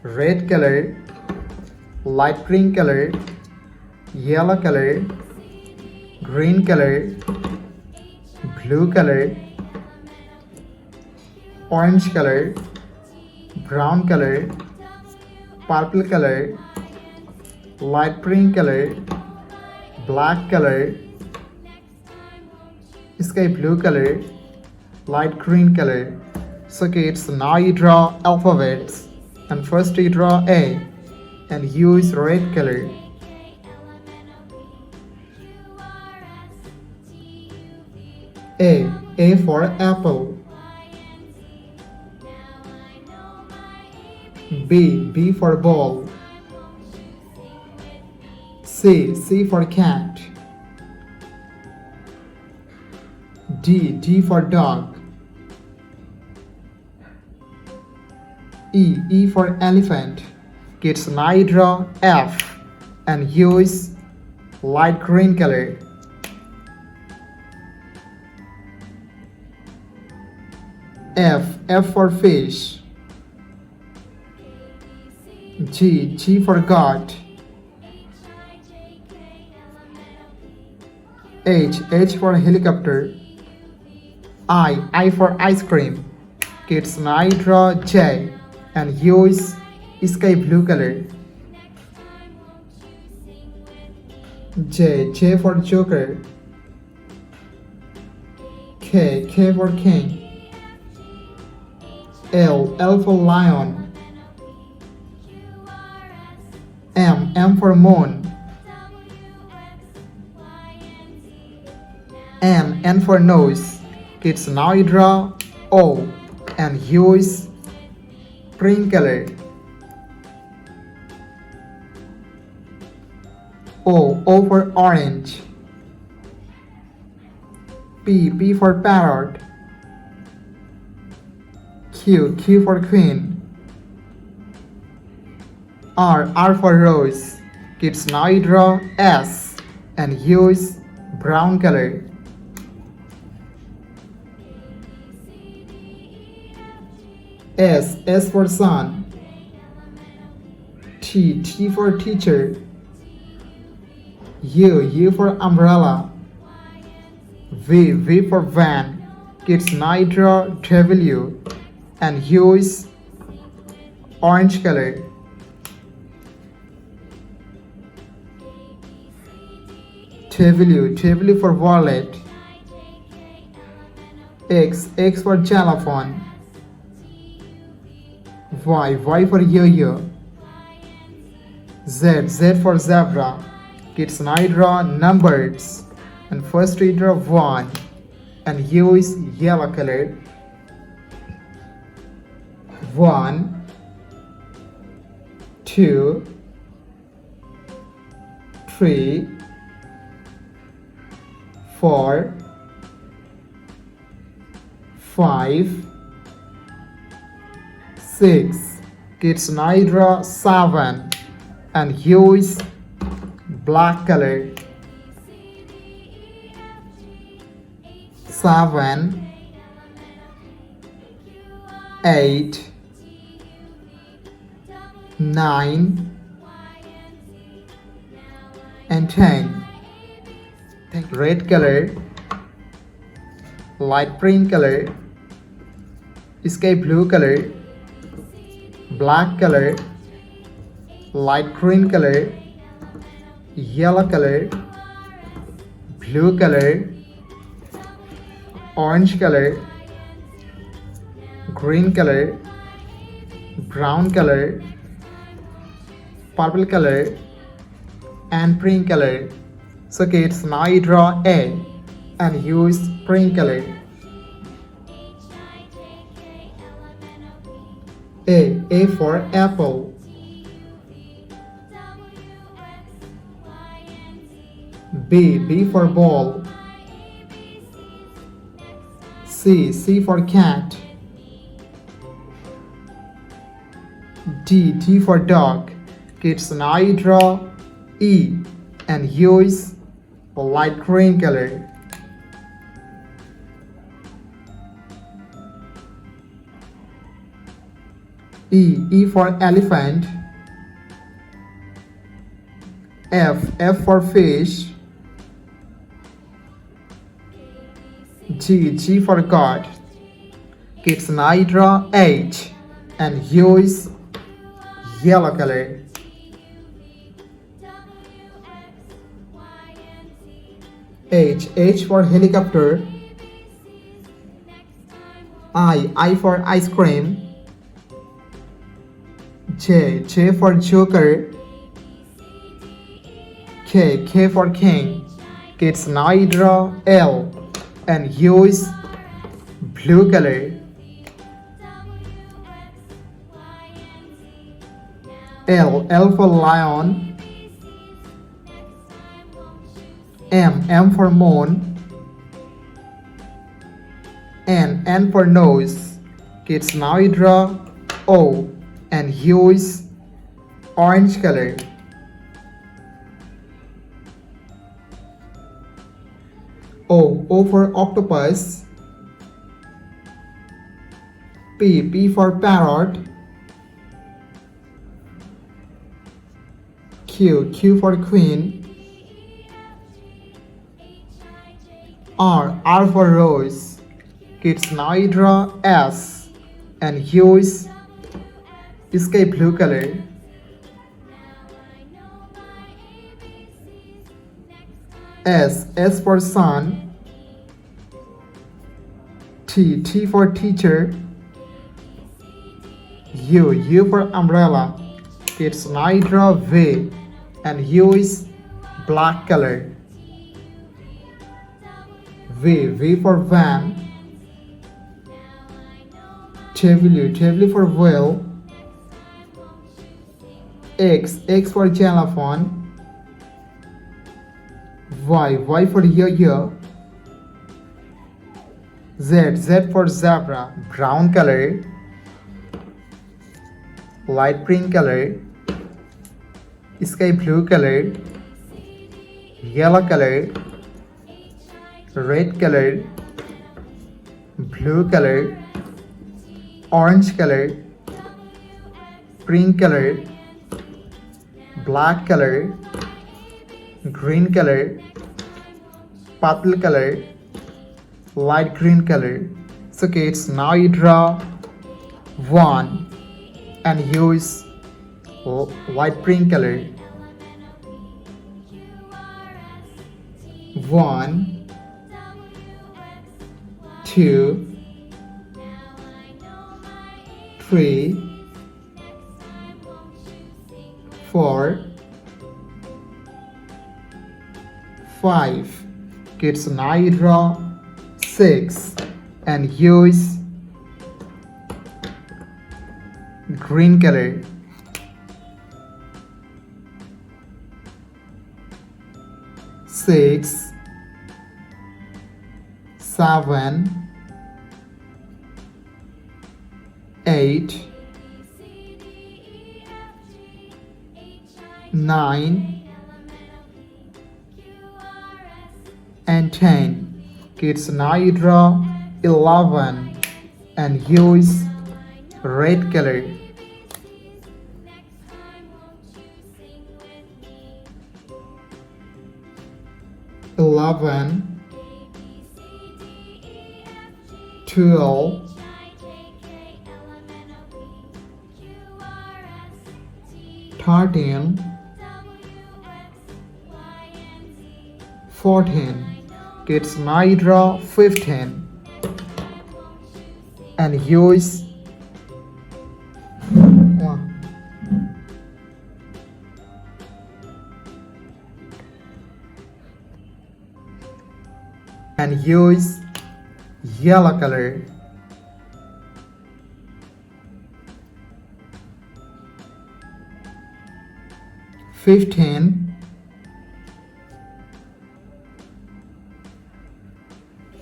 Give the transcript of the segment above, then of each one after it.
red color, light green color, yellow color, green color, blue color, orange color, brown color, purple color, light green color, black color, sky blue color, light green color. So kids, now you draw alphabets, and first you draw A and use red color. A for apple. B for ball. C for cat. D for dog. E for elephant. Kids, now you draw F and use light green color. F for fish. G for goat. H for helicopter. I for ice cream. Kids, now you draw J and use sky blue color. J for joker. K for king. L for lion. M for moon. N for nose. Kids, now you draw O and use green color. O for orange. P for parrot. Q for queen. R for rose. Kids, now you draw S and use brown color. S for sun. T for teacher. U for umbrella. V for van. Kids, now you draw W and use orange color. W for wallet. X for xylophone. Y for yo-yo. Z for zebra. Kids, now you draw numbers and first we draw 1 and use yellow color. 1 2 3 4 5 6. Kids, now you draw 7 and use black color. 7 8 9 and 10. Red color, light green color, sky blue color, black color, light green color, yellow color, blue color, orange color, green color, brown color, purple color, and pink color. So kids, now you draw A and use pink color. A for apple. B for ball. C for cat. D for dog. Kids, now you draw E and use light green color. E for elephant. F for fish. G for God. Kids now draw H, and U is yellow color. H for helicopter. I for ice cream. J for joker. K for king. Kids now draw L, and U is blue color. L for lion. M for moon. N for nose. Kids now draw O, and U is orange color. O for octopus. P for parrot. Q for queen. R for rose. Kids now draw S, and U is sky blue color. S for sun. T for teacher. U for umbrella. Kids now draw V, and U is black color. V for van. W for whale. X for xylophone. Y for yo-yo. Z for zebra, brown color. Light pink color. Sky blue color. Yellow color. Red color. Blue color. Orange color. Pink color. Black color. Green color. Purple color. Light green color. So kids, now you draw 1, and use light pink color. 1, 2, 3, 4, 5. Kids, now you draw 6, and use green color. 6, 7, 8, 9, and 10. Kids, now you draw 11, and use red color. 11, 12, 13, 14. Kids, now you draw 15, and use 1. And use yellow color. 15,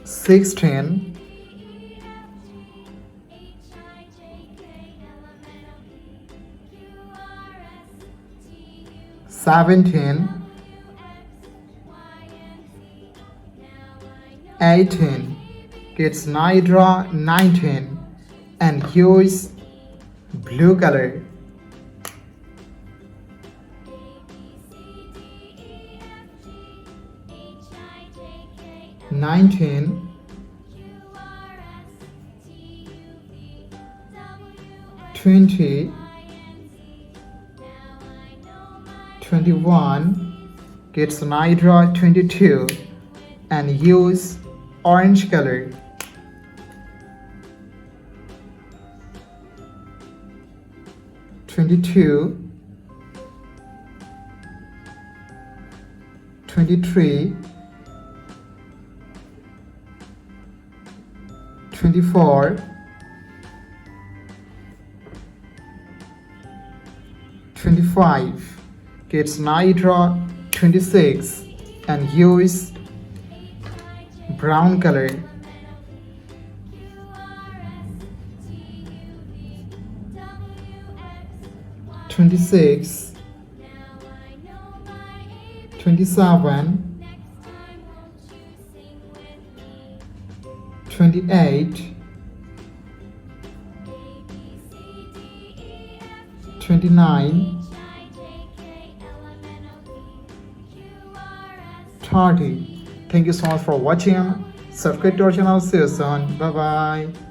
16, 17, 18. Kids, now draw 19, and use blue color. 19, 20, 21. Kids, now I draw 22 and use orange color. 22, 23, 24, 25. Kids, now I draw 26 and use brown color. 26, 27, 28, 29, 30. Thank you so much for watching. Subscribe to our channel. See you soon. Bye bye.